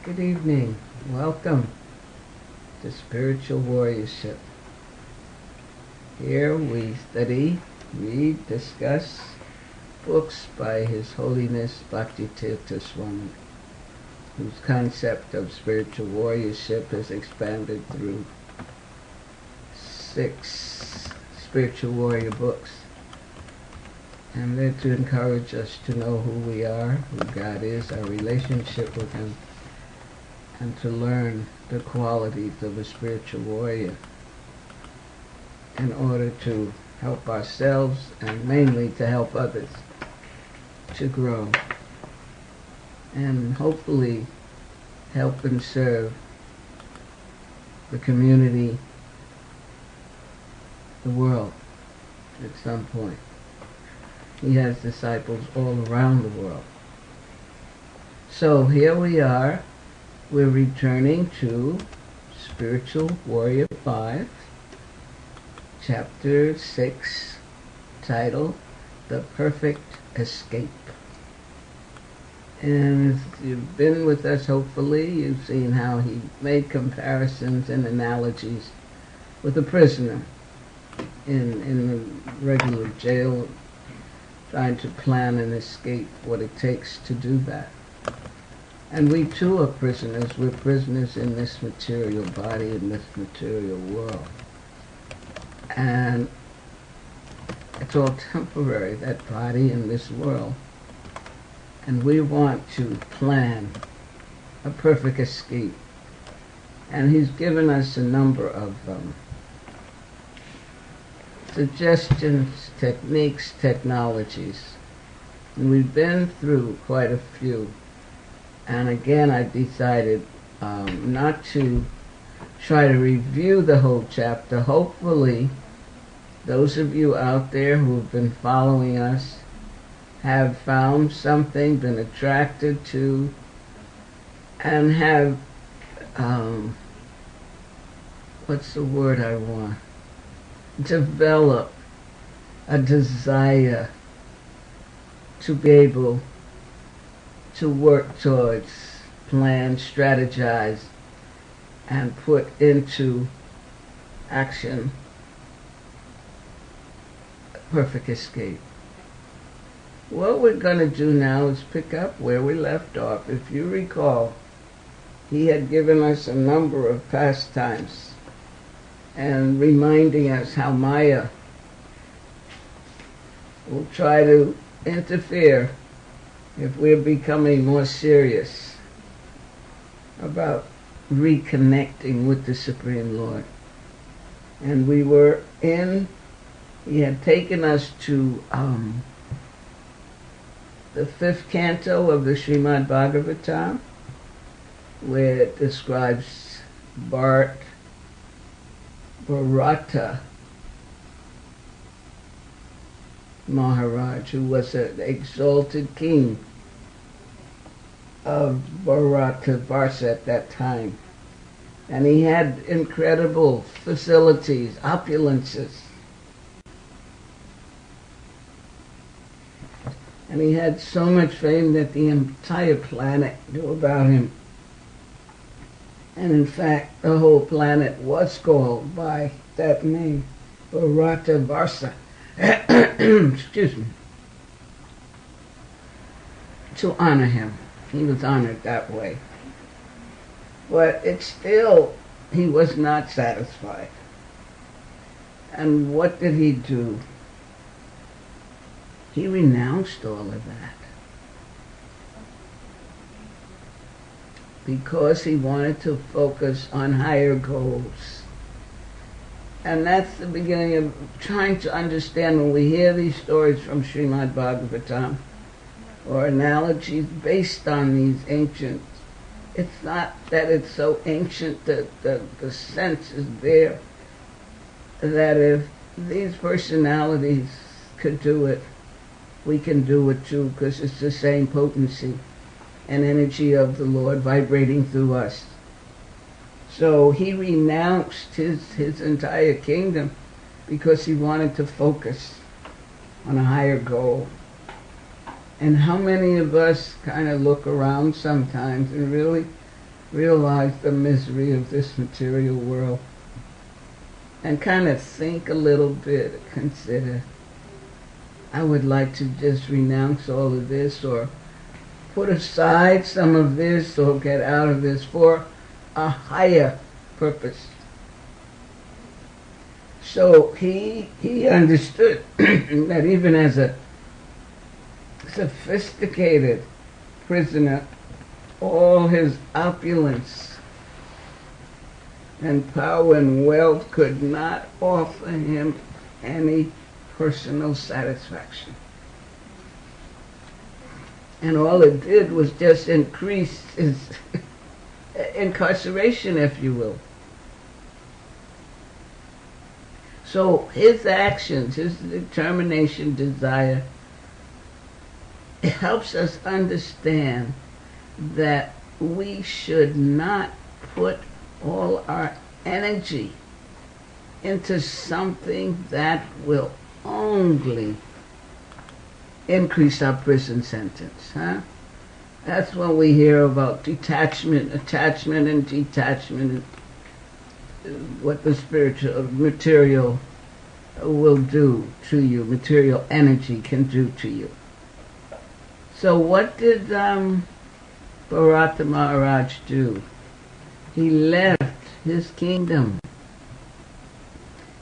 Good evening. Welcome to Spiritual Warriorship. Here we study, read, discuss books by His Holiness Bhaktitirtha Swami, whose concept of spiritual warriorship is expanded through 6 spiritual warrior books. And they're to encourage us to know who we are, who God is, our relationship with Him, and to learn the qualities of a spiritual warrior in order to help ourselves and mainly to help others to grow and hopefully help and serve the community, the world at some point. He has disciples all around the world. So here we are. We're returning to Spiritual Warrior 5, Chapter 6, title, The Perfect Escape. And if you've been with us, hopefully, you've seen how he made comparisons and analogies with a prisoner in the regular jail, trying to plan an escape, what it takes to do that. And we too are prisoners. We're prisoners in this material body, in this material world. And it's all temporary, that body in this world. And we want to plan a perfect escape. And he's given us a number of suggestions, techniques, technologies. And we've been through quite a few. And again, I decided not to try to review the whole chapter. Hopefully, those of you out there who have been following us have found something, been attracted to, and have, what's the word I want? Develop a desire to be able to work towards, plan, strategize, and put into action a perfect escape. What we're going to do now is pick up where we left off. If you recall, he had given us a number of pastimes and reminding us how Maya will try to interfere if we're becoming more serious about reconnecting with the Supreme Lord. And we were he had taken us to the 5th canto of the Srimad Bhagavatam, where it describes Bharata Maharaj, who was an exalted king of Bharatavarsha at that time. And he had incredible facilities, opulences. And he had so much fame that the entire planet knew about him. And in fact, the whole planet was called by that name, Bharatavarsha. Excuse me, to honor him. He was honored that way. But it's still, he was not satisfied. And what did he do? He renounced all of that. Because he wanted to focus on higher goals. And that's the beginning of trying to understand when we hear these stories from Srimad Bhagavatam or analogies based on these ancient. It's not that it's so ancient that the sense is there that if these personalities could do it, we can do it too, because it's the same potency and energy of the Lord vibrating through us. So he renounced his entire kingdom because he wanted to focus on a higher goal. And how many of us kind of look around sometimes and really realize the misery of this material world and kind of think a little bit, consider, I would like to just renounce all of this or put aside some of this or get out of this for a higher purpose. So he understood that even as a sophisticated prisoner, all his opulence and power and wealth could not offer him any personal satisfaction. And all it did was just increase his incarceration, if you will. So his actions, his determination, desire, it helps us understand that we should not put all our energy into something that will only increase our prison sentence, huh? That's when we hear about detachment, attachment, and detachment, what the spiritual material will do to you, material energy can do to you. So what did Bharata Maharaj do? He left his kingdom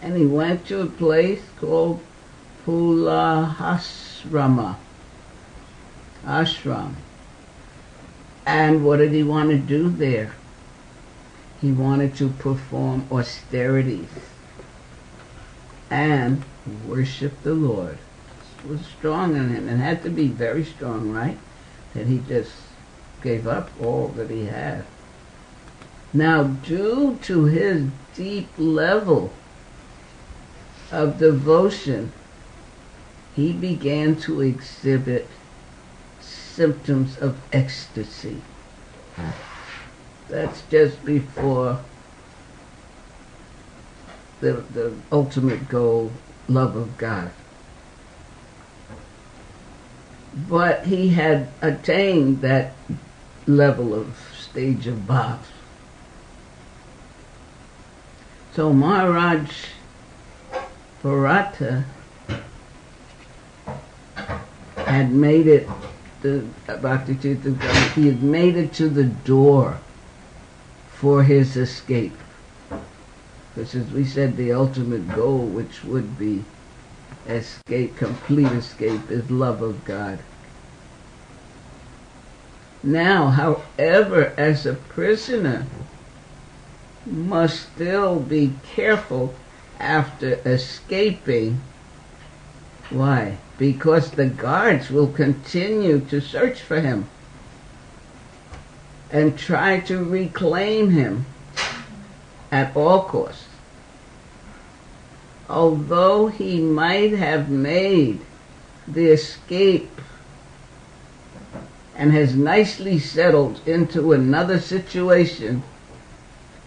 and he went to a place called Pulahasrama, ashram. And what did he want to do there? He wanted to perform austerities and worship the Lord. It was strong in him, and had to be very strong, right? That he just gave up all that he had. Now, due to his deep level of devotion, he began to exhibit symptoms of ecstasy. That's just before the ultimate goal, love of God. But he had attained that level of stage of bhav. So Maharaj Bharata had made it, he had made it to the door for his escape. Because as we said, the ultimate goal, which would be escape, complete escape, is love of God. Now, however, as a prisoner, must still be careful after escaping. Why? Because the guards will continue to search for him and try to reclaim him at all costs. Although he might have made the escape and has nicely settled into another situation,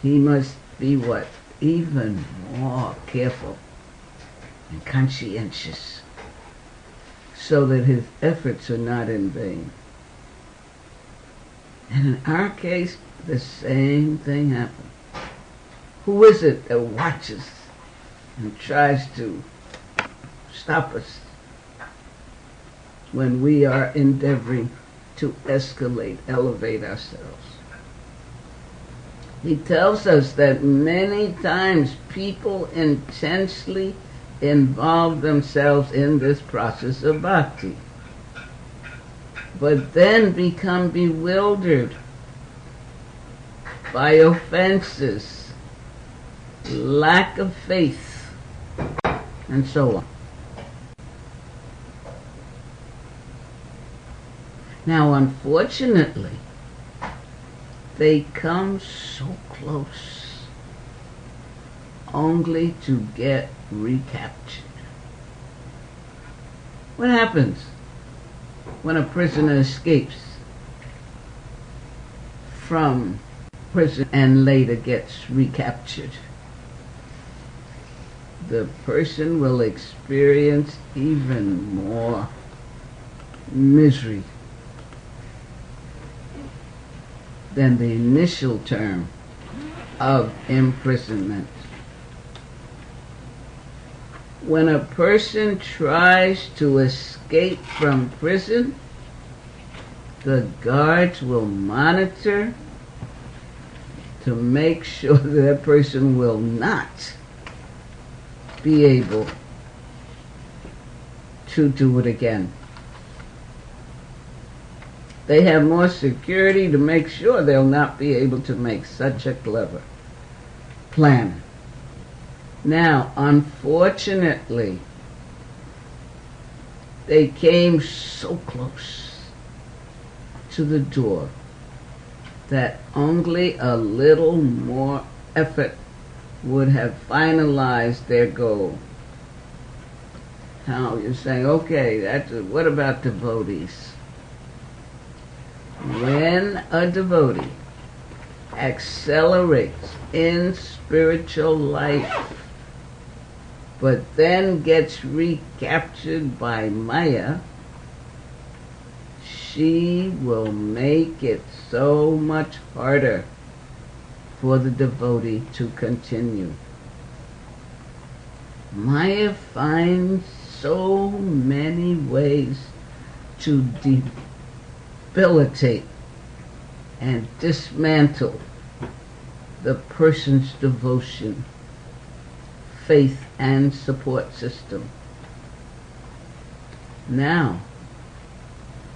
he must be what? Even more careful and conscientious, so that his efforts are not in vain. And in our case, the same thing happened. Who is it that watches and tries to stop us when we are endeavoring to escalate, elevate ourselves? He tells us that many times people intensely involve themselves in this process of bhakti, but then become bewildered by offenses, lack of faith, and so on. Now, unfortunately, they come so close only to get recaptured. What happens when a prisoner escapes from prison and later gets recaptured? The person will experience even more misery. than the initial term of imprisonment. When a person tries to escape from prison, the guards will monitor to make sure that person will not be able to do it again. They have more security to make sure they'll not be able to make such a clever plan. Now, unfortunately, they came so close to the door that only a little more effort would have finalized their goal. Now you're saying, okay, what about devotees? When a devotee accelerates in spiritual life, but then gets recaptured by Maya, she will make it so much harder for the devotee to continue. Maya finds so many ways to debilitate and dismantle the person's devotion, faith, and support system. Now,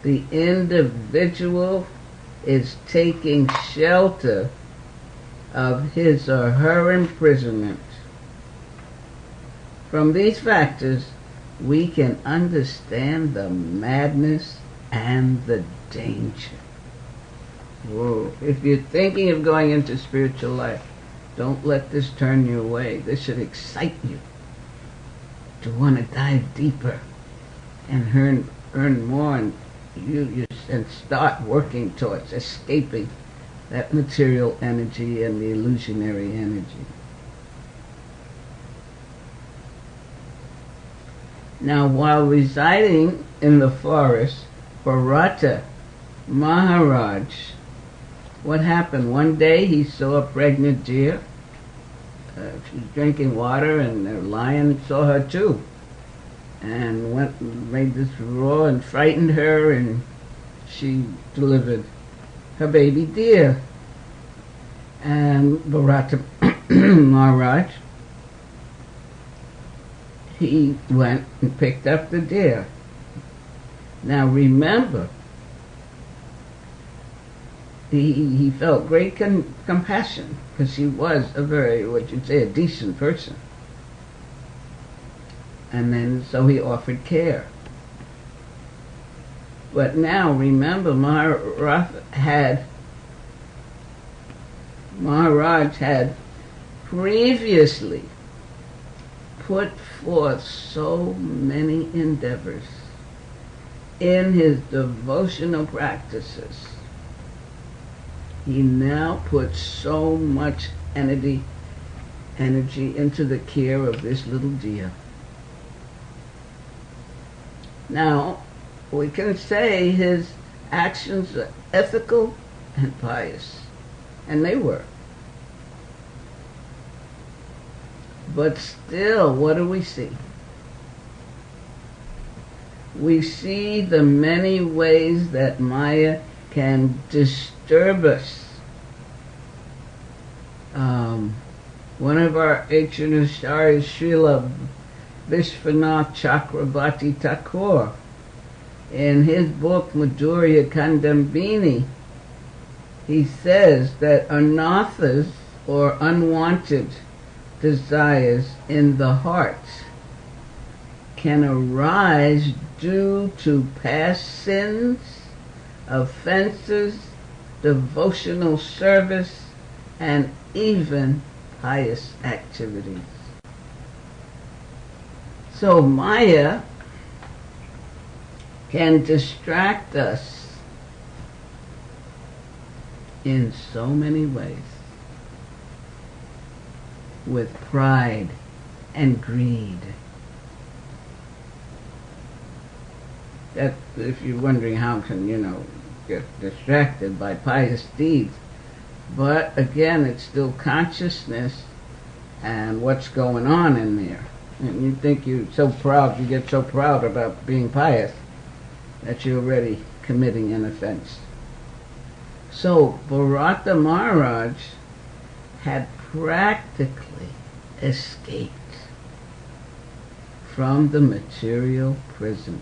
the individual is taking shelter of his or her imprisonment. From these factors, we can understand the madness and the danger. Whoa. If you're thinking of going into spiritual life, don't let this turn you away. This should excite you to want to dive deeper and earn more, and start working towards escaping that material energy and the illusionary energy. Now, while residing in the forest, Bharata Maharaj, what happened? One day he saw a pregnant deer. She was drinking water, and the lion saw her too, and went and made this roar and frightened her, and she delivered her baby deer. And Bharata Maharaj, he went and picked up the deer. Now remember, he felt great compassion, because he was a very, what you'd say, a decent person. And then, so he offered care. But now, remember, Maharaj had previously put forth so many endeavors in his devotional practices. He now puts so much energy into the care of this little deer. Now, we can say his actions are ethical and pious, and they were. But still, what do we see? We see the many ways that Maya can disturb us. One of our ancient acharyas, Srila Vishwanath Chakravarti Thakur, in his book Madhurya Kandambini, he says that anarthas, or unwanted desires in the heart, can arise due to past sins, offenses, devotional service, and even pious activities. So Maya can distract us in so many ways, with pride and greed. That, if you're wondering how can, get distracted by pious deeds, But again, it's still consciousness and what's going on in there. And you think you're so proud, you get so proud about being pious that you're already committing an offense. So Bharata Maharaj had practically escaped from the material prison,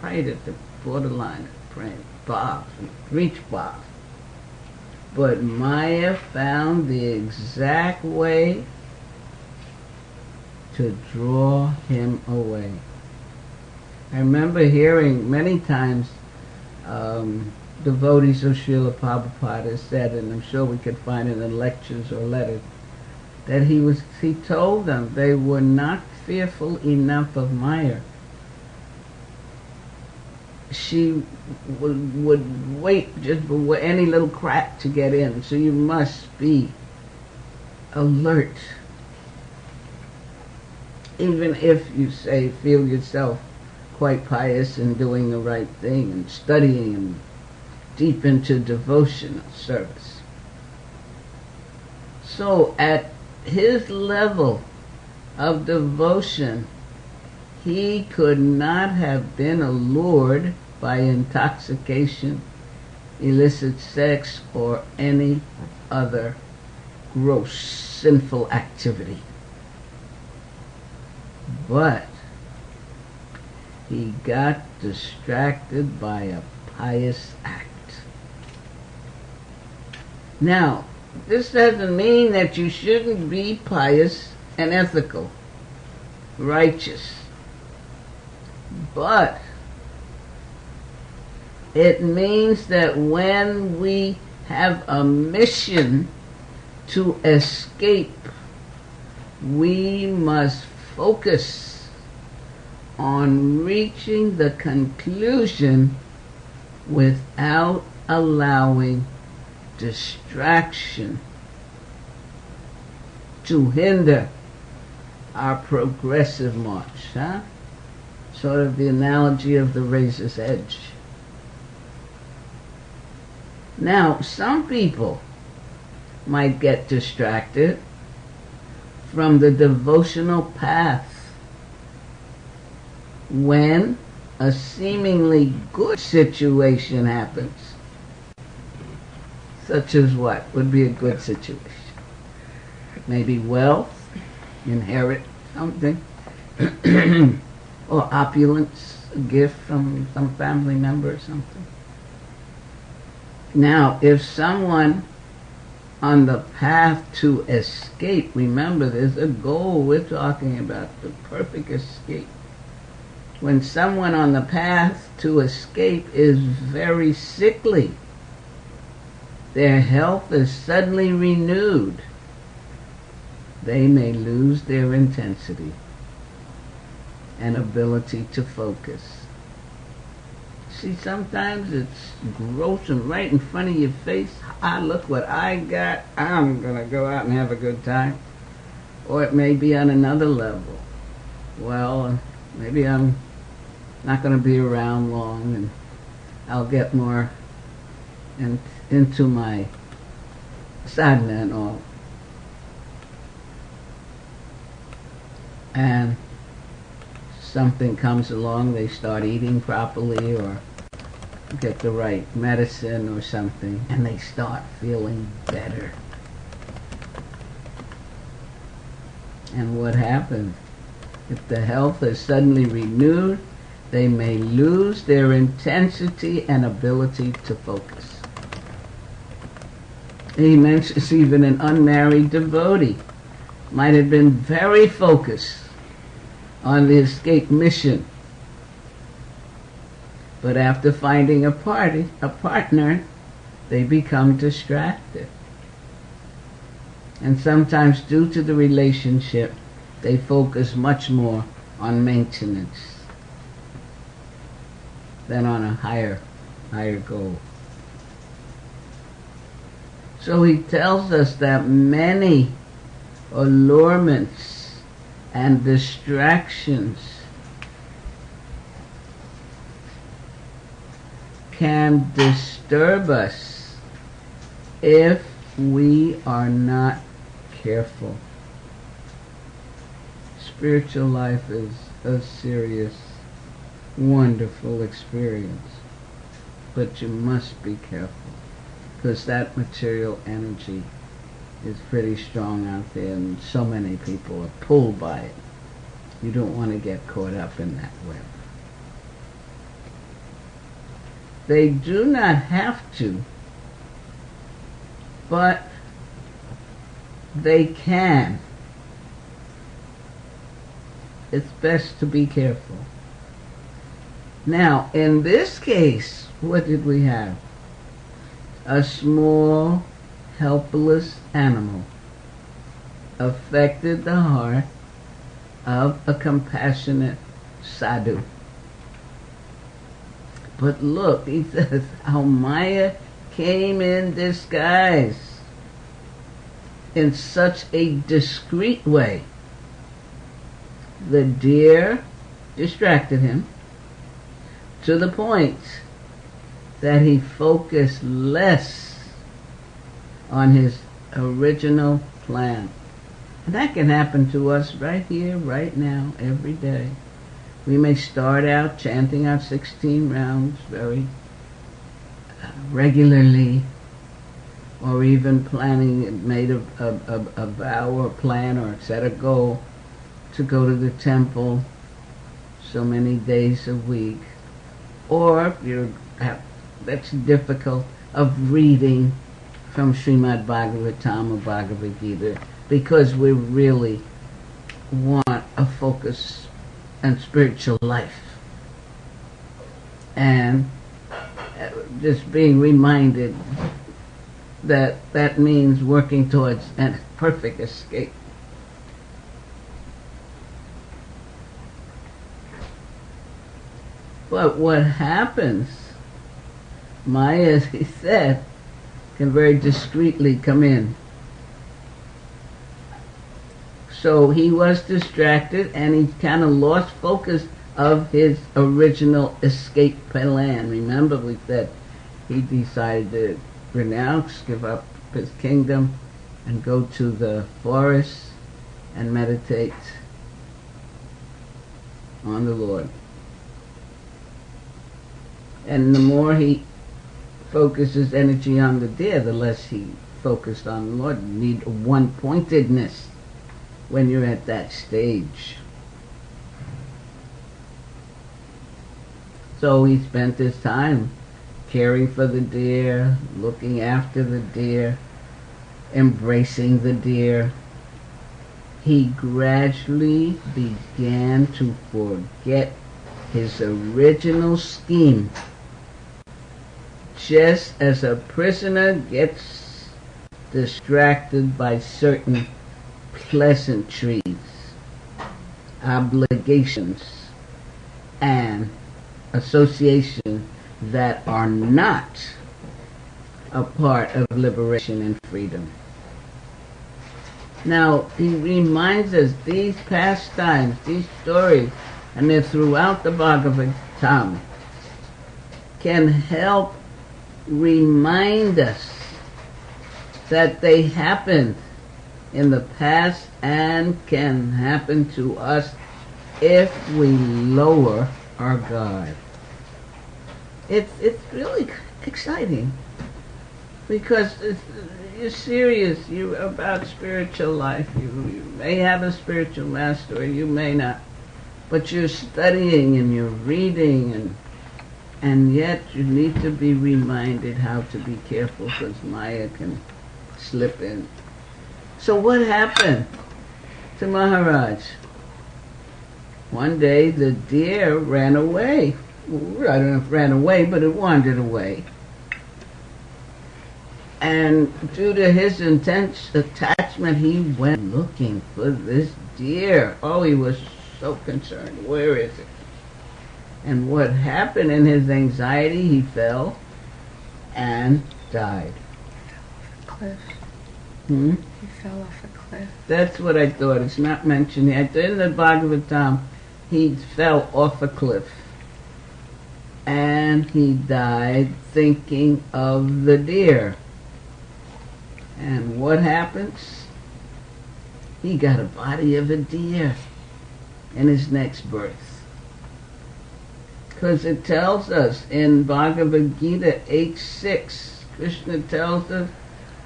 right at the borderline of praying Bhav, reached Bhav. But Maya found the exact way to draw him away. I remember hearing many times devotees of Srila Prabhupada said, and I'm sure we could find it in lectures or letters, that he told them they were not fearful enough of Maya. She would wait just for any little crack to get in, so you must be alert. Even if you feel yourself quite pious and doing the right thing and studying and deep into devotional service. So at his level of devotion, he could not have been allured by intoxication, illicit sex, or any other gross sinful activity. But he got distracted by a pious act. Now, this doesn't mean that you shouldn't be pious and ethical, righteous. But it means that when we have a mission to escape, we must focus on reaching the conclusion without allowing distraction to hinder our progressive march. Sort of the analogy of the razor's edge. Now, some people might get distracted from the devotional path when a seemingly good situation happens. Such as what would be a good situation? Maybe wealth, inherit something, or opulence, a gift from some family member or something. Now, if someone on the path to escape, remember there's a goal, we're talking about the perfect escape. When someone on the path to escape is very sickly, their health is suddenly renewed, they may lose their intensity and ability to focus. See, sometimes it's gross and right in front of your face. Look what I got. I'm going to go out and have a good time. Or it may be on another level. Well, maybe I'm not going to be around long and I'll get more into my sadhana and all. And something comes along, they start eating properly or get the right medicine or something, and they start feeling better. And what happens? If the health is suddenly renewed, they may lose their intensity and ability to focus. He mentions even an unmarried devotee might have been very focused on the escape mission, but after finding a partner, they become distracted. And sometimes due to the relationship, they focus much more on maintenance than on a higher goal. So he tells us that many allurements and distractions can disturb us if we are not careful. Spiritual life is a serious, wonderful experience, but you must be careful because that material energy is pretty strong out there and so many people are pulled by it. You don't want to get caught up in that web. They do not have to, but they can. It's best to be careful. Now, in this case, what did we have? A small, helpless animal affected the heart of a compassionate sadhu. But look, he says, how Maya came in disguise in such a discreet way. The deer distracted him to the point that he focused less on his original plan. And that can happen to us right here, right now, every day. We may start out chanting our 16 rounds very regularly, or even planning, made a vow or plan or set a goal to go to the temple so many days a week. Or if that's difficult, of reading from Srimad Bhagavatam or Bhagavad Gita, because we really want a focus and spiritual life. And just being reminded that that means working towards a perfect escape. But what happens, Maya, as he said, can very discreetly come in. So he was distracted and he kind of lost focus of his original escape plan. Remember, we said he decided to renounce, give up his kingdom, and go to the forest and meditate on the Lord. And the more he focuses energy on the deer, the less he focused on the Lord. You need a one-pointedness when you're at that stage. So he spent his time caring for the deer, looking after the deer, embracing the deer. He gradually began to forget his original scheme, just as a prisoner gets distracted by certain pleasantries, obligations, and association that are not a part of liberation and freedom. Now, he reminds us these pastimes, these stories, and they're throughout the Bhagavatam, can help remind us that they happened in the past and can happen to us if we lower our guard. It's really exciting because you're serious. You're about spiritual life. You may have a spiritual master or you may not, but you're studying and you're reading and yet you need to be reminded how to be careful because Maya can slip in. So what happened to Maharaj? One day the deer ran away. I don't know if it ran away, but it wandered away. And due to his intense attachment, he went looking for this deer. Oh, he was so concerned. Where is it? And what happened in his anxiety, he fell and died. Cliff. Hmm? He fell off a cliff. That's what I thought. It's not mentioned here. In the Bhagavatam, he fell off a cliff. And he died thinking of the deer. And what happens? He got a body of a deer in his next birth. Because it tells us in Bhagavad Gita 8:6, Krishna tells us,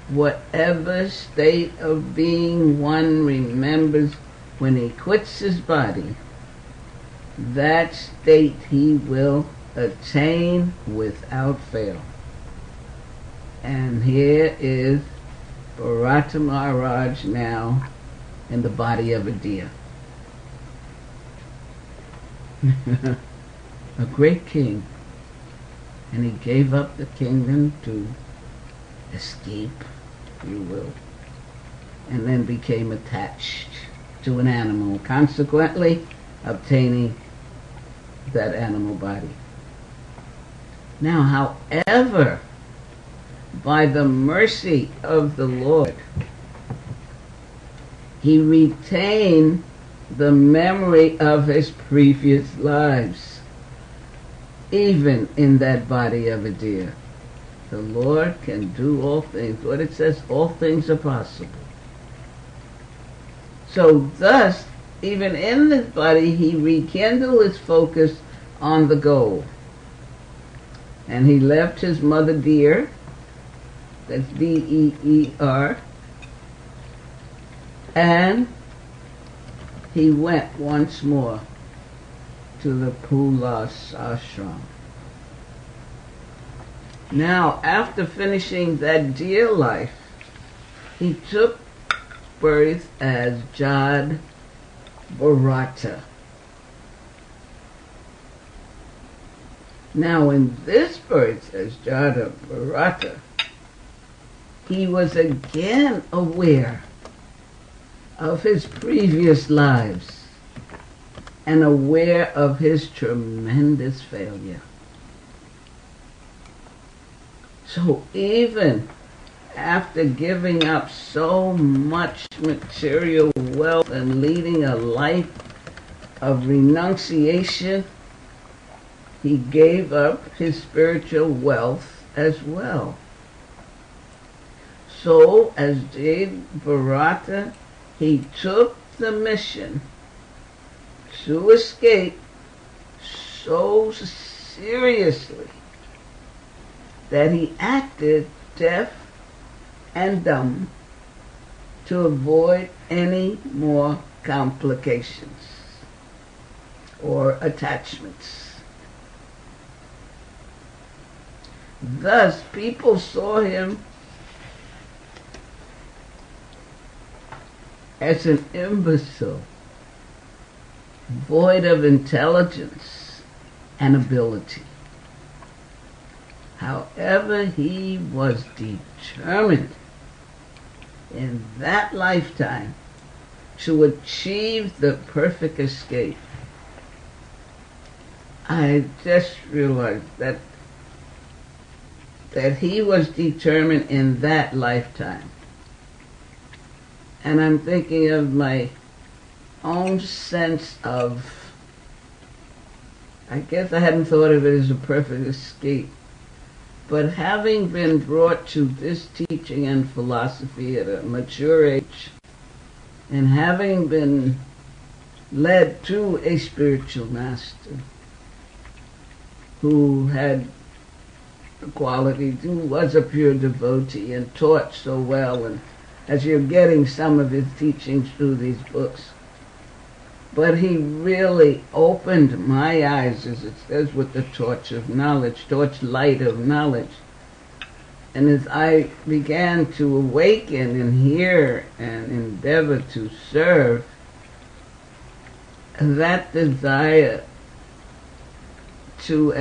whatever state of being one remembers when he quits his body, that state he will attain without fail. And here is Bharata Maharaj now in the body of a deer. A great king. And he gave up the kingdom to escape, if you will, and then became attached to an animal, consequently obtaining that animal body. Now, however, by the mercy of the Lord, he retained the memory of his previous lives, even in that body of a deer. The Lord can do all things. What it says, all things are possible. So thus, even in this body, he rekindled his focus on the goal. And he left his mother deer, that's D-E-E-R, and he went once more to the Pulas ashram. Now, after finishing that deer life, he took birth as Jad Bharata. Now, in this birth as Jada Bharata, he was again aware of his previous lives and aware of his tremendous failure. So even after giving up so much material wealth and leading a life of renunciation, he gave up his spiritual wealth as well. So, as Jada Bharata, he took the mission to escape so seriously that he acted deaf and dumb to avoid any more complications or attachments. Thus, people saw him as an imbecile, void of intelligence and ability. However, he was determined in that lifetime to achieve the perfect escape. I just realized that he was determined in that lifetime. And I'm thinking of my own sense of, I guess I hadn't thought of it as a perfect escape, but having been brought to this teaching and philosophy at a mature age, and having been led to a spiritual master who had the quality, who was a pure devotee and taught so well, and as you're getting some of his teachings through these books. But he really opened my eyes, as it says, with the torch of knowledge, torchlight of knowledge. And as I began to awaken and hear and endeavor to serve, that desire to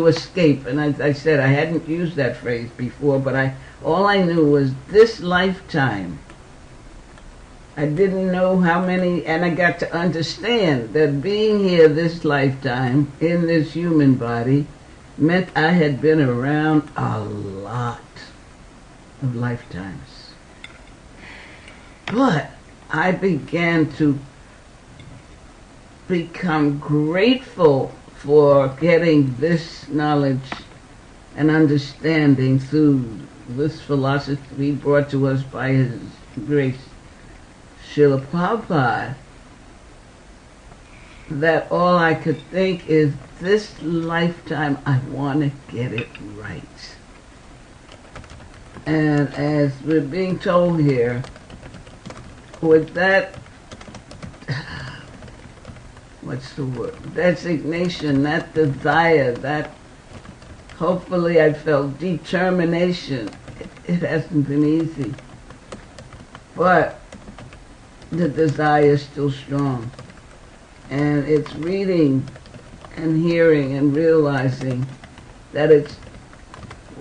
escape, and as I said, I hadn't used that phrase before, but all I knew was this lifetime. I didn't know how many, and I got to understand that being here this lifetime in this human body meant I had been around a lot of lifetimes. But I began to become grateful for getting this knowledge and understanding through this philosophy brought to us by His Grace Srila Prabhupada, that all I could think is, this lifetime I want to get it right. And as we're being told here, with that, what's the word, designation, that desire, that hopefully I felt determination. It hasn't been easy, but the desire is still strong. And it's reading and hearing and realizing that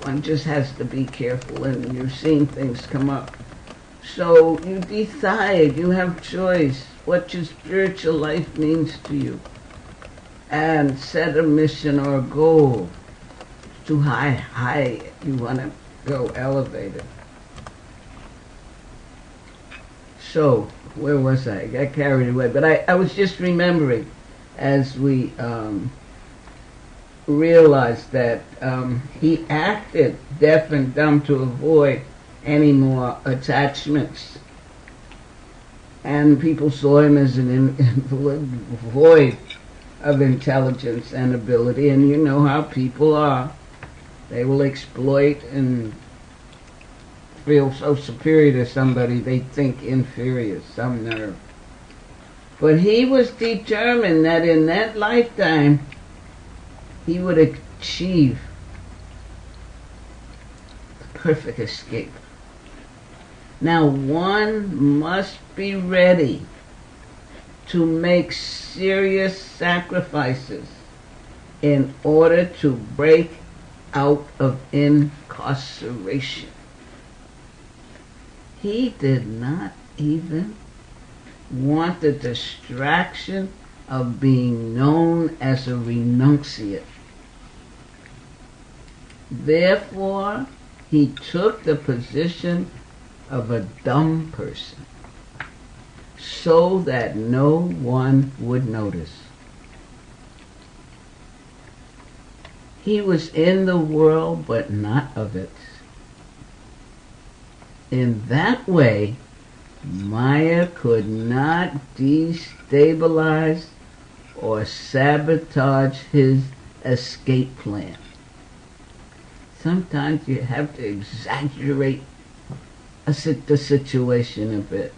one just has to be careful, and you're seeing things come up. So you decide, you have choice what your spiritual life means to you, and set a mission or a goal to high you want to go elevated. So where was I? Got carried away, but I was just remembering as we realized that he acted deaf and dumb to avoid any more attachments, and people saw him as an invalid, void of intelligence and ability. And you know how people are. They will exploit and feel so superior to somebody they think inferior, some nerve. But he was determined that in that lifetime he would achieve the perfect escape. Now one must be ready to make serious sacrifices in order to break out of incarceration. He did not even want the distraction of being known as a renunciate. Therefore, he took the position of a dumb person so that no one would notice. He was in the world, but not of it. In that way, Maya could not destabilize or sabotage his escape plan. Sometimes you have to exaggerate the situation a bit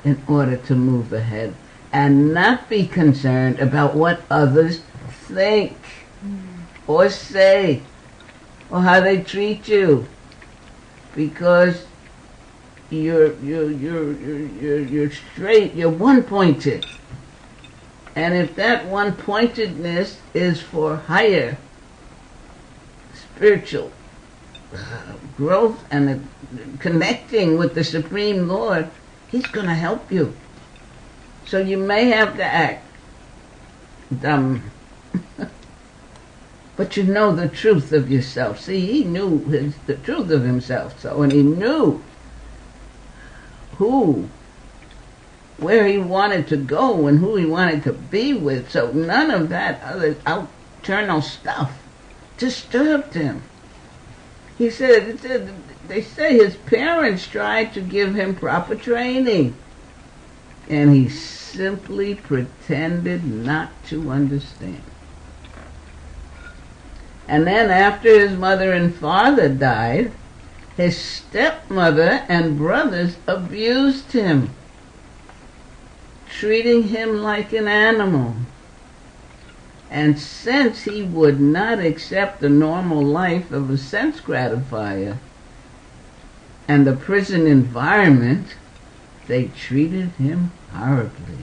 in order to move ahead and not be concerned about what others think or say or how they treat you, because you're straight, you're one-pointed. And if that one-pointedness is for higher spiritual growth and connecting with the Supreme Lord, He's going to help you. So you may have to act dumb, but you know the truth of yourself. See, he knew the truth of himself, so, and he knew where he wanted to go and who he wanted to be with, so none of that other external stuff disturbed him. He said, they say his parents tried to give him proper training, and he simply pretended not to understand. And then after his mother and father died, his stepmother and brothers abused him, treating him like an animal. And since he would not accept the normal life of a sense gratifier and the prison environment, they treated him horribly,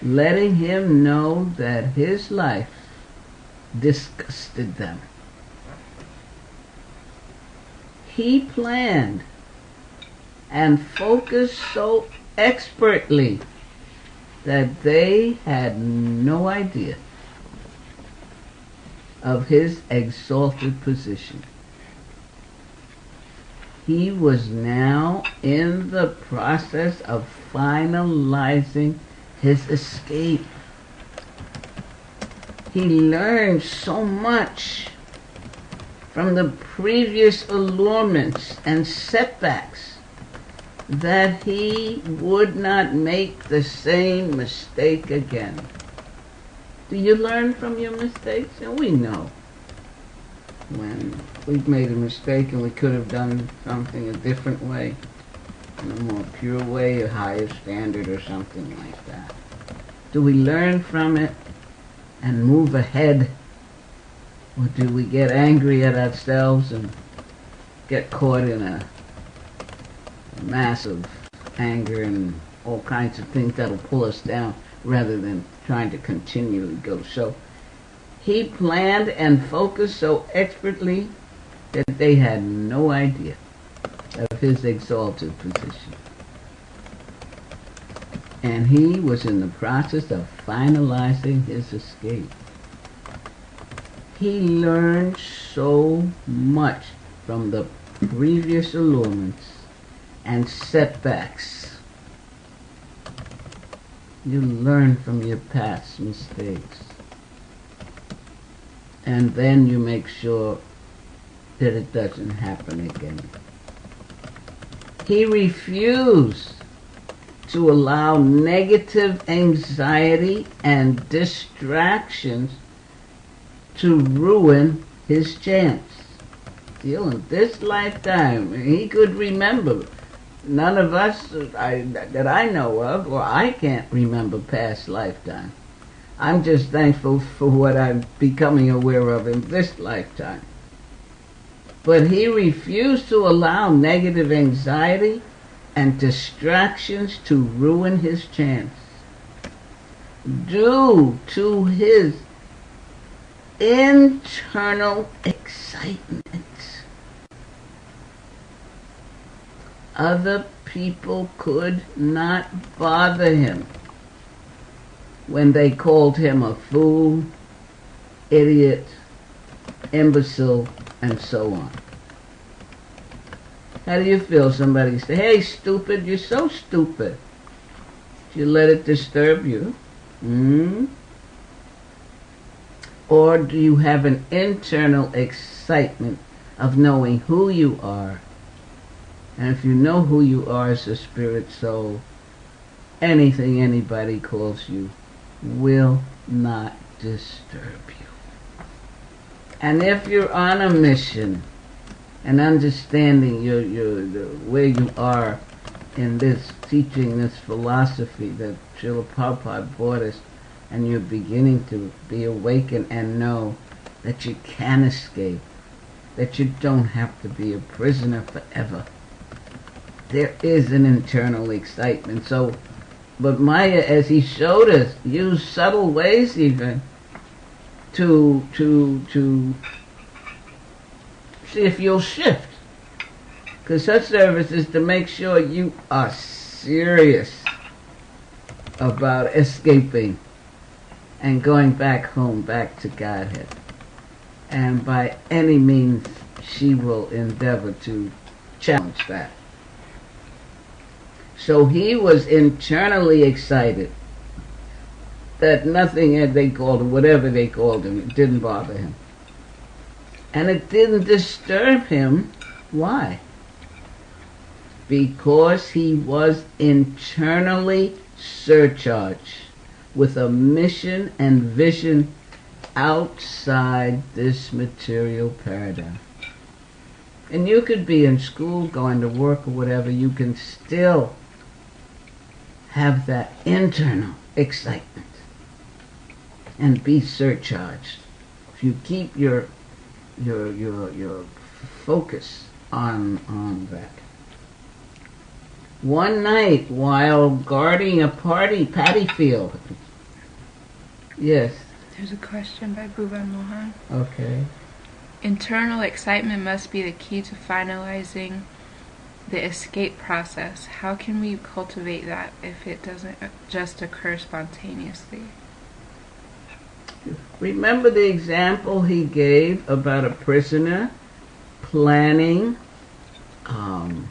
letting him know that his life disgusted them. He planned and focused so expertly that they had no idea of his exalted position. He was now in the process of finalizing his escape. He learned so much from the previous allurements and setbacks, that he would not make the same mistake again. Do you learn from your mistakes? And we know when we've made a mistake and we could have done something a different way, in a more pure way, a higher standard or something like that. Do we learn from it and move ahead? Or do we get angry at ourselves and get caught in a massive anger and all kinds of things that'll pull us down rather than trying to continually go? So he planned and focused so expertly that they had no idea of his exalted position. And he was in the process of finalizing his escape. He learned so much from the previous allurements and setbacks. You learn from your past mistakes. And then you make sure that it doesn't happen again. He refused to allow negative anxiety and distractions to ruin his chance. Still in this lifetime, he could remember. None of us that I know of, or I can't remember past lifetime. I'm just thankful for what I'm becoming aware of in this lifetime. But he refused to allow negative anxiety and distractions to ruin his chance. Due to his internal excitement, other people could not bother him when they called him a fool, idiot, imbecile, and so on. How do you feel? Somebody say, "Hey, stupid, you're so stupid." Do you let it disturb you? Or do you have an internal excitement of knowing who you are? And if you know who you are as a spirit soul, anything anybody calls you will not disturb you. And if you're on a mission and understanding where you are in this teaching, this philosophy that Srila Prabhupada brought us, and you're beginning to be awakened and know that you can escape, that you don't have to be a prisoner forever, there is an internal excitement. So, but Maya, as he showed us, used subtle ways even to see if you'll shift. Because her service is to make sure you are serious about escaping and going back home, back to Godhead. And by any means, she will endeavor to challenge that. So he was internally excited that nothing, as they called him, whatever they called him, it didn't bother him. And it didn't disturb him. Why? Because he was internally surcharged with a mission and vision outside this material paradigm. And you could be in school, going to work or whatever, you can still have that internal excitement and be surcharged. If you keep your focus on that. One night while guarding a paddy field. Yes. There's a question by Bhuvan Mohan. Okay. Internal excitement must be the key to finalizing the escape process. How can we cultivate that if it doesn't just occur spontaneously? Remember the example he gave about a prisoner planning, I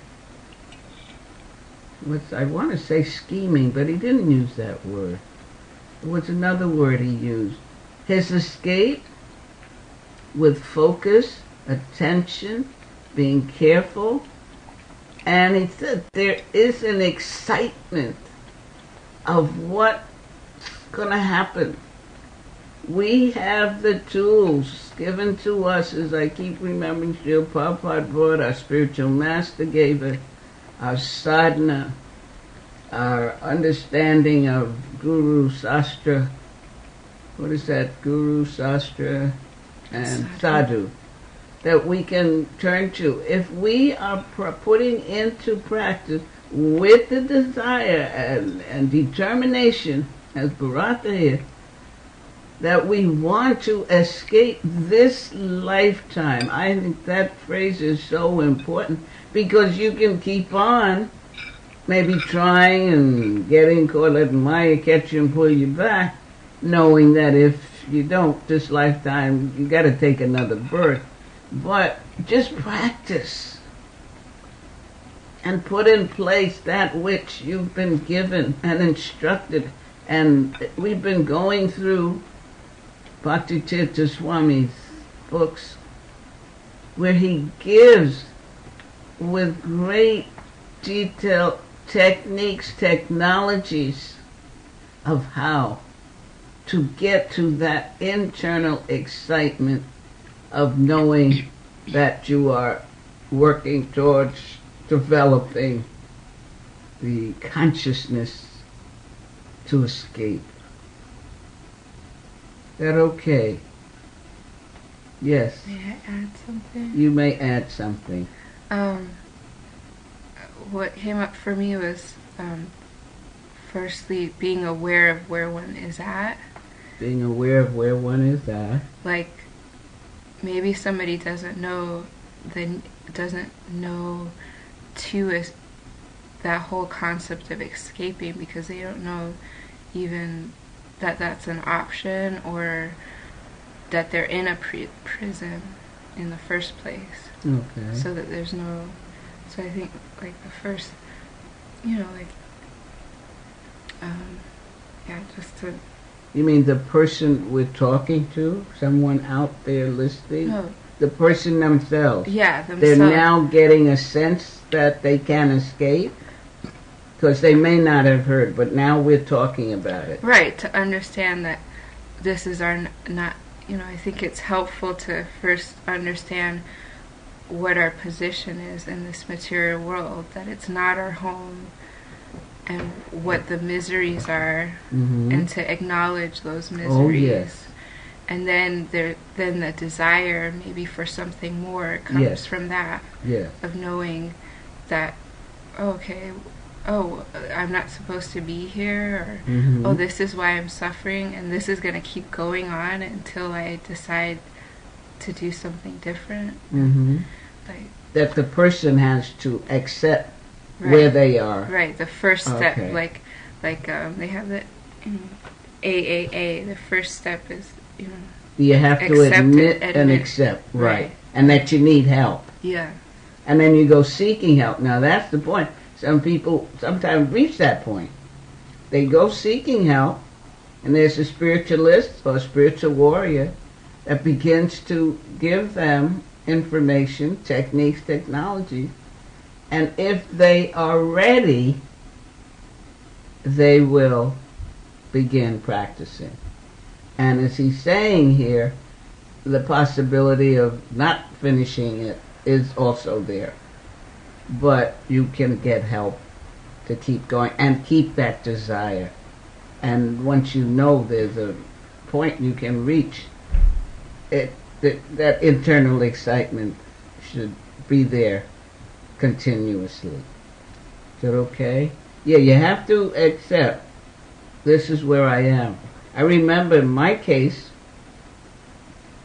want to say scheming, but he didn't use that word. It was another word he used. His escape with focus attention, being careful. And he said there is an excitement of what's going to happen. We have the tools given to us, as I keep remembering, Srila Prabhupada brought, our spiritual master gave it, our sadhana, our understanding of Guru Sastra. What is that? Guru Sastra and Sadhu. That we can turn to. If we are putting into practice with the desire and determination, as Bharata here, that we want to escape this lifetime. I think that phrase is so important because you can keep on maybe trying and getting caught, letting Maya catch you and pull you back, knowing that if you don't this lifetime, you got to take another birth. But just practice and put in place that which you've been given and instructed. And we've been going through Bhaktitirtha Swami's books where he gives with great detail techniques, technologies of how to get to that internal excitement of knowing that you are working towards developing the consciousness to escape. That okay? Yes. May I add something? You may add something. What came up for me was firstly being aware of where one is at. Being aware of where one is at. Like maybe somebody doesn't know that whole concept of escaping because they don't know even that that's an option or that they're in a prison in the first place. Okay. So that there's no. So I think like the first, just to. You mean the person we're talking to? Someone out there listening? No. The person themselves? Yeah, themselves. They're now getting a sense that they can escape? Because they may not have heard, but now we're talking about it. Right, to understand that this is our not, I think it's helpful to first understand what our position is in this material world, that it's not our home, and what the miseries are, and to acknowledge those miseries. Oh, yes. And then the desire maybe for something more comes from that, of knowing that, I'm not supposed to be here, or this is why I'm suffering, and this is going to keep going on until I decide to do something different. That the person has to accept where they are. Right, the first step, like they have the AAA, the first step is, you have to admit and accept, right, and that you need help. Yeah. And then you go seeking help. Now that's the point. Some people sometimes reach that point. They go seeking help, and there's a spiritualist or a spiritual warrior that begins to give them information, techniques, technology, and if they are ready, they will begin practicing. And as he's saying here, the possibility of not finishing it is also there. But you can get help to keep going and keep that desire. And once you know there's a point you can reach, that internal excitement should be there continuously. Is that okay? Yeah, you have to accept this is where I am. I remember in my case,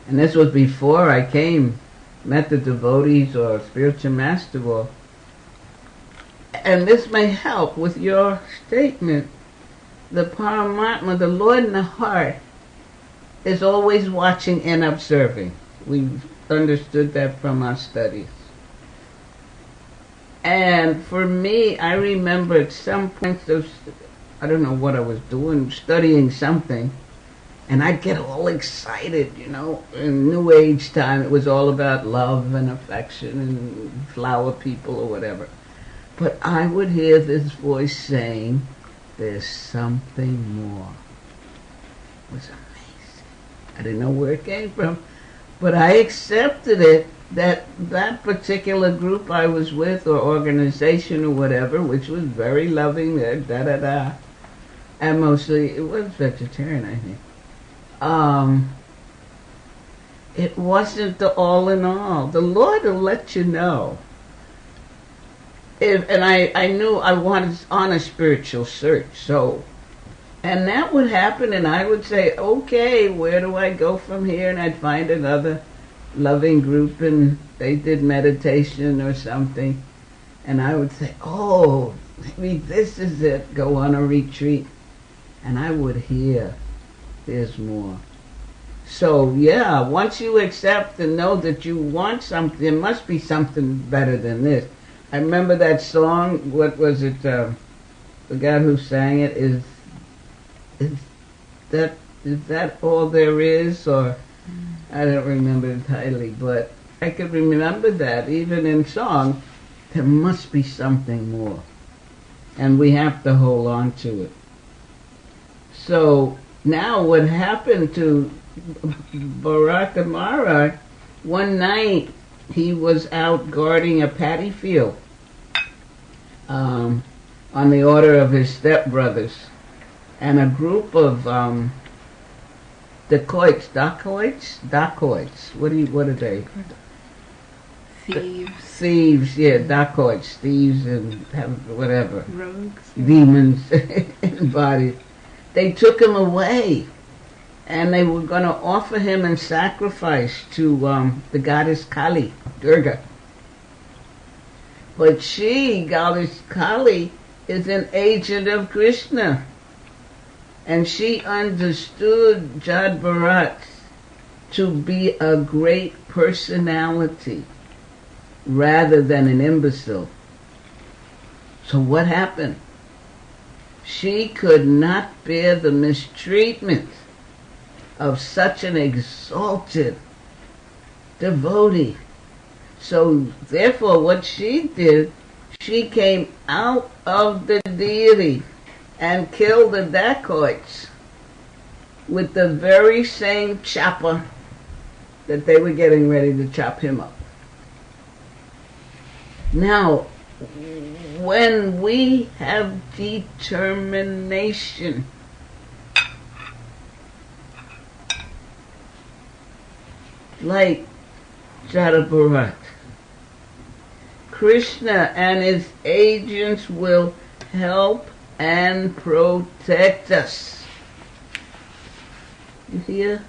and this was before I met the devotees or spiritual master, and this may help with your statement. The Paramatma, the Lord in the heart, is always watching and observing. We've understood that from our studies. And for me, I remember at some point, I don't know what I was doing, studying something, And I'd get all excited, you know. In New Age time, it was all about love and affection and flower people or whatever. But I would hear this voice saying, there's something more. It was amazing. I didn't know where it came from, but I accepted it, that particular group I was with or organization or whatever, which was very loving, da-da-da. And mostly, it was vegetarian, I think. It wasn't the all in all. The Lord will let you know. And I knew I was on a spiritual search, and that would happen, and I would say, okay, where do I go from here? And I'd find another loving group, and they did meditation or something, and I would say, oh, maybe this is it, go on a retreat, and I would hear, there's more. So yeah, once you accept and know that you want something, there must be something better than this. I remember that song, what was it, the guy who sang it, is that all there is? Or I don't remember entirely, but I could remember that even in song, there must be something more. And we have to hold on to it. So now what happened to Barack Amara, one night he was out guarding a paddy field on the order of his stepbrothers, and a group of dacoits, what are they? Thieves, yeah, dacoits, thieves and whatever. Rogues. Demons in bodies. They took him away, and they were going to offer him in sacrifice to the goddess Kali, Durga. But she, goddess Kali, is an agent of Krishna. And she understood Jad Bharat to be a great personality rather than an imbecile. So what happened? She could not bear the mistreatment of such an exalted devotee. So therefore what she did, she came out of the deity and killed the dacoits with the very same chopper that they were getting ready to chop him up. Now, when we have determination, like Jada Bharat, Krishna and his agents will help and protect us. You hear?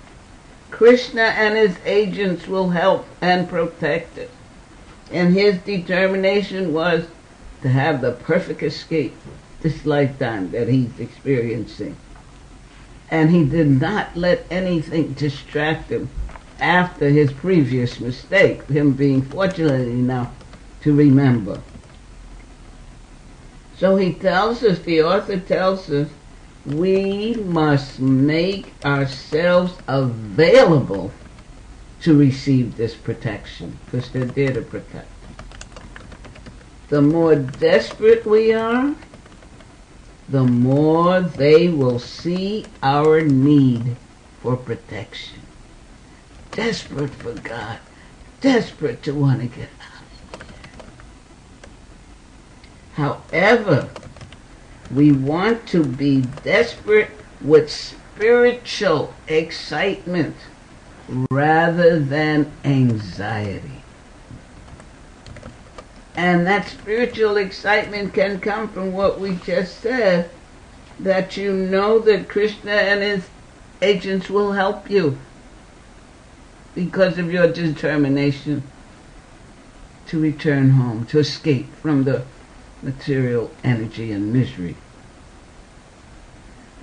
Krishna and his agents will help and protect us. And his determination was to have the perfect escape this lifetime that he's experiencing. And he did not let anything distract him after his previous mistake, him being fortunate enough to remember. So he tells us, the author tells us, we must make ourselves available to receive this protection, because they're there to protect. The more desperate we are, the more they will see our need for protection. Desperate for God, desperate to want to get out of here. However, we want to be desperate with spiritual excitement rather than anxiety. And that spiritual excitement can come from what we just said, that you know that Krishna and his agents will help you because of your determination to return home, to escape from the material energy and misery.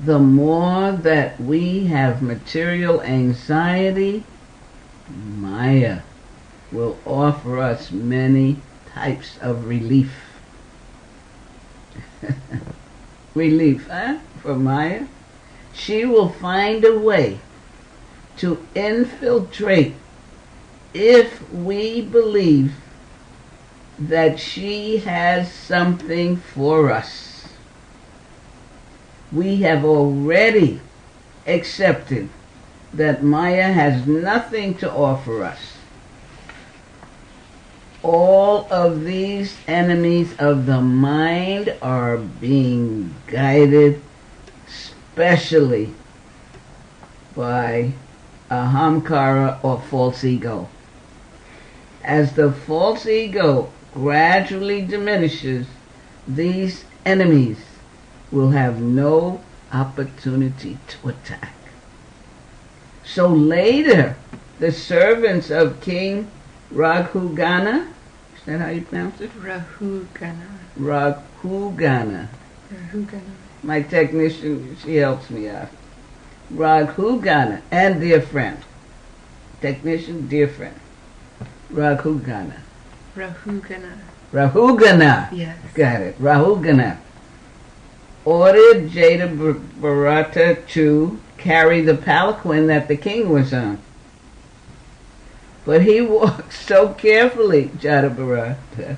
The more that we have material anxiety, Maya will offer us many types of relief. Relief, huh? For Maya? she will find a way to infiltrate if we believe that she has something for us. We have already accepted that Maya has nothing to offer us. All of these enemies of the mind are being guided specially by ahamkara or false ego. As the false ego gradually diminishes, these enemies will have no opportunity to attack. So later, the servants of King Raghugana, is that how you pronounce it? Rahugana. Raghugana. Rahugana. My technician, she helps me out. Raghugana, and dear friend. Technician, dear friend. Raghugana. Rahugana. Rahugana. Yes. Got it. Rahugana ordered Jada Bharata to carry the palanquin that the king was on. But he walked so carefully, Jada Bharata.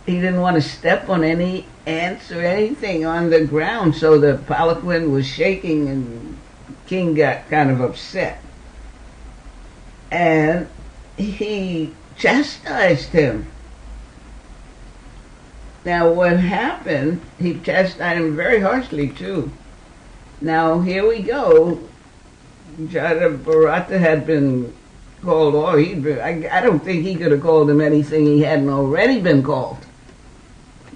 He didn't want to step on any ants or anything on the ground, so the palanquin was shaking and the king got kind of upset. And he chastised him. Now what happened, he chastised him very harshly too. Now here we go. Jada Bharata had been called, I don't think he could have called him anything he hadn't already been called.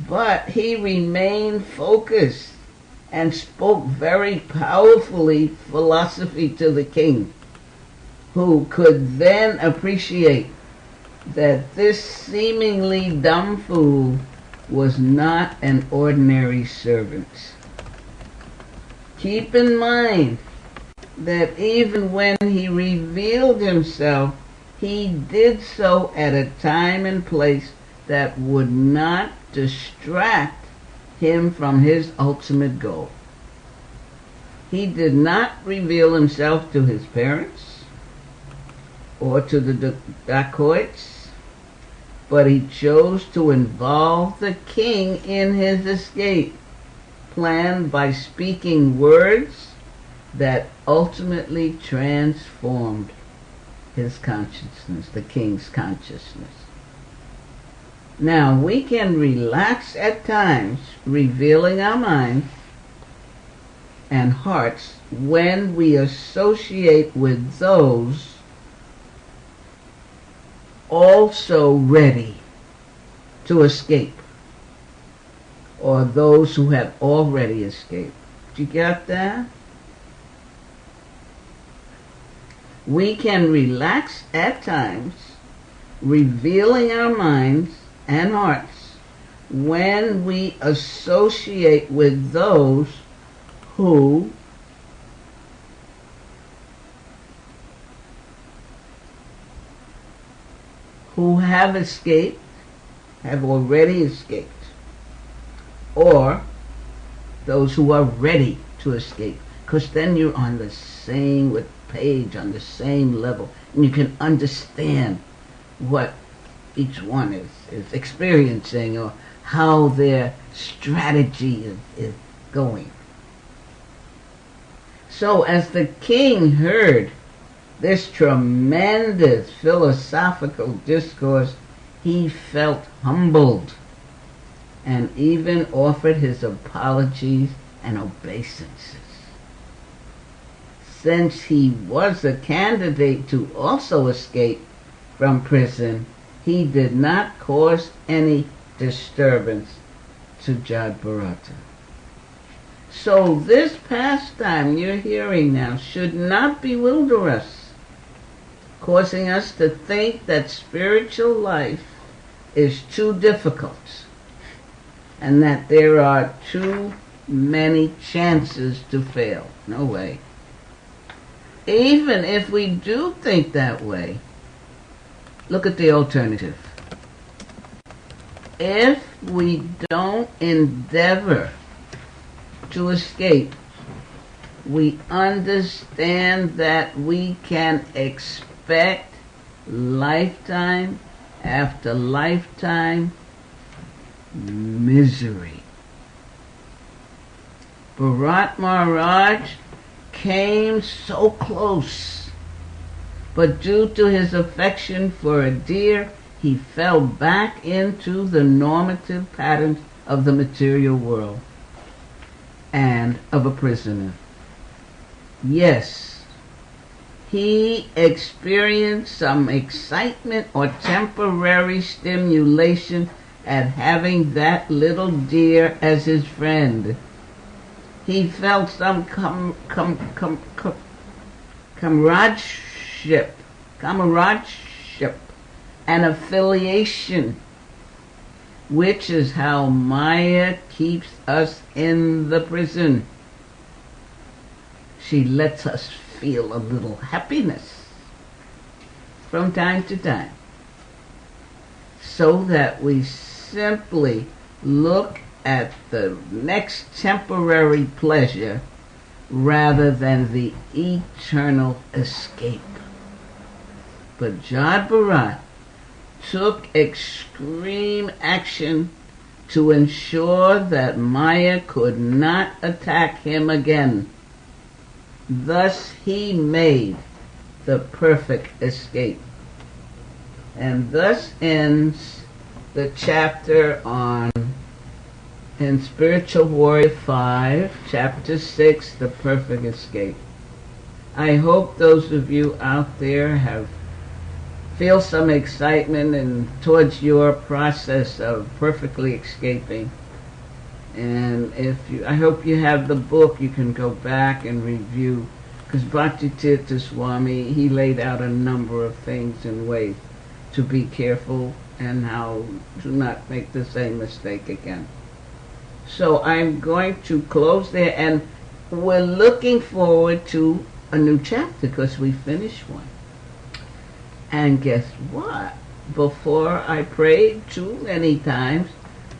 But he remained focused and spoke very powerfully philosophy to the king, who could then appreciate that this seemingly dumb fool was not an ordinary servant. Keep in mind that even when he revealed himself, he did so at a time and place that would not distract him from his ultimate goal. He did not reveal himself to his parents or to the dacoits, but he chose to involve the king in his escape plan by speaking words that ultimately transformed his consciousness, the king's consciousness. Now, we can relax at times, revealing our minds and hearts when we associate with those also ready to escape, or those who have already escaped. Did you get that? We can relax at times, revealing our minds and hearts when we associate with those who have escaped, have already escaped, or those who are ready to escape, because then you're on the same page, on the same level, and you can understand what each one is experiencing or how their strategy is going. So as the king heard this tremendous philosophical discourse, he felt humbled and even offered his apologies and obeisances. Since he was a candidate to also escape from prison, he did not cause any disturbance to Jada Bharata. So this pastime you're hearing now should not bewilder us, causing us to think that spiritual life is too difficult and that there are too many chances to fail. No way. Even if we do think that way, look at the alternative. If we don't endeavor to escape, we understand that we can expect lifetime after lifetime misery. Bharat Maharaj came so close, but due to his affection for a deer, he fell back into the normative patterns of the material world and of a prisoner. Yes, he experienced some excitement or temporary stimulation at having that little deer as his friend. He felt some comradeship, and affiliation, which is how Maya keeps us in the prison. She lets us feel a little happiness from time to time, so that we simply look at the next temporary pleasure rather than the eternal escape. But Jad Bharat took extreme action to ensure that Maya could not attack him again. Thus he made the perfect escape. And thus ends the chapter in Spiritual Warrior 5, Chapter 6, The Perfect Escape. I hope those of you out there feel some excitement towards your process of perfectly escaping. And I hope you have the book. You can go back and review, because Bhaktitirtha Swami, he laid out a number of things and ways to be careful and how to not make the same mistake again. So I'm going to close there, and we're looking forward to a new chapter because we finished one. And guess what? Before I prayed too many times,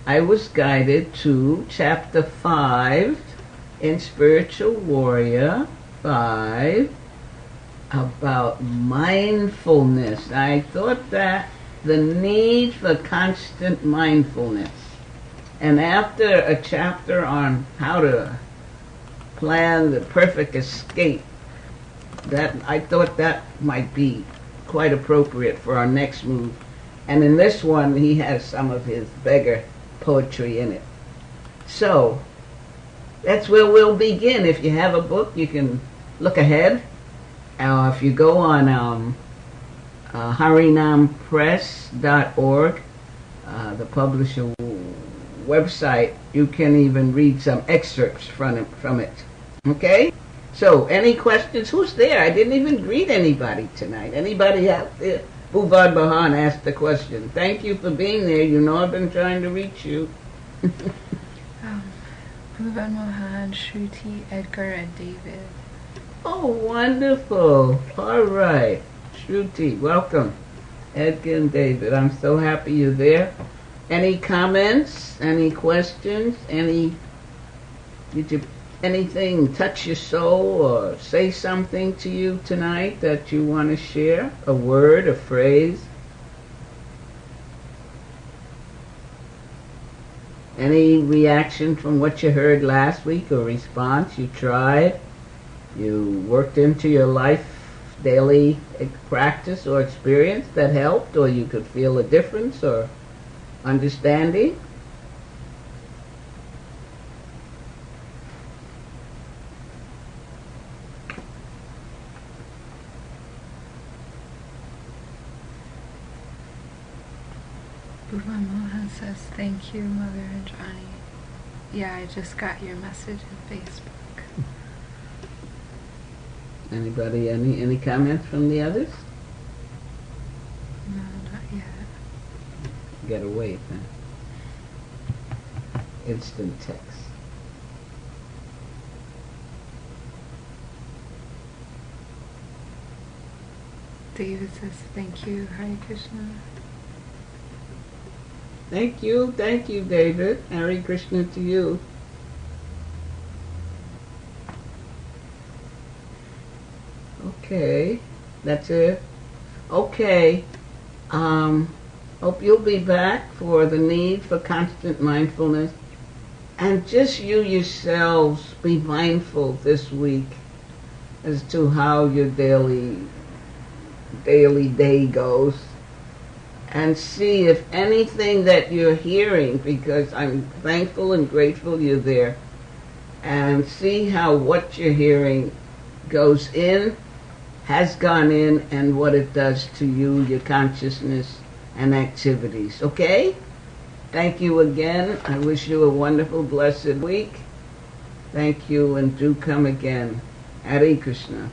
I was guided to chapter 5 in Spiritual Warrior 5 about mindfulness. I thought that the need for constant mindfulness. And after a chapter on how to plan the perfect escape, that I thought that might be quite appropriate for our next move. And in this one, he has some of his beggar poetry in it. So that's where we'll begin. If you have a book, you can look ahead. If you go on harinampress.org, the publisher website, you can even read some excerpts from it. Okay? So, any questions? Who's there? I didn't even greet anybody tonight. Anybody out there? Bhuvad Bahan asked the question. Thank you for being there. You know I've been trying to reach you. Bhuvad Mohan, Shruti, Edgar, and David. Oh, wonderful. All right. Shruti, welcome. Edgar and David, I'm so happy you're there. Any comments? Any questions? Did anything touch your soul or say something to you tonight that you want to share? A word, a phrase? Any reaction from what you heard last week or response you tried? You worked into your life, daily practice or experience that helped, or you could feel a difference or understanding? Bhuvan Mohan says, thank you, Mother and Johnny. Yeah, I just got your message on Facebook. Anybody, any comments from the others? No, not yet. You gotta wait, huh? Instant text. David says, thank you, Hare Krishna. Thank you, David. Hare Krishna to you. Okay. That's it. Okay. Hope you'll be back for the need for constant mindfulness. And just you yourselves be mindful this week as to how your daily day goes. And see if anything that you're hearing, because I'm thankful and grateful you're there, and see how what you're hearing goes in, has gone in, and what it does to you, your consciousness and activities. Okay? Thank you again. I wish you a wonderful, blessed week. Thank you, and do come again. Hare Krishna.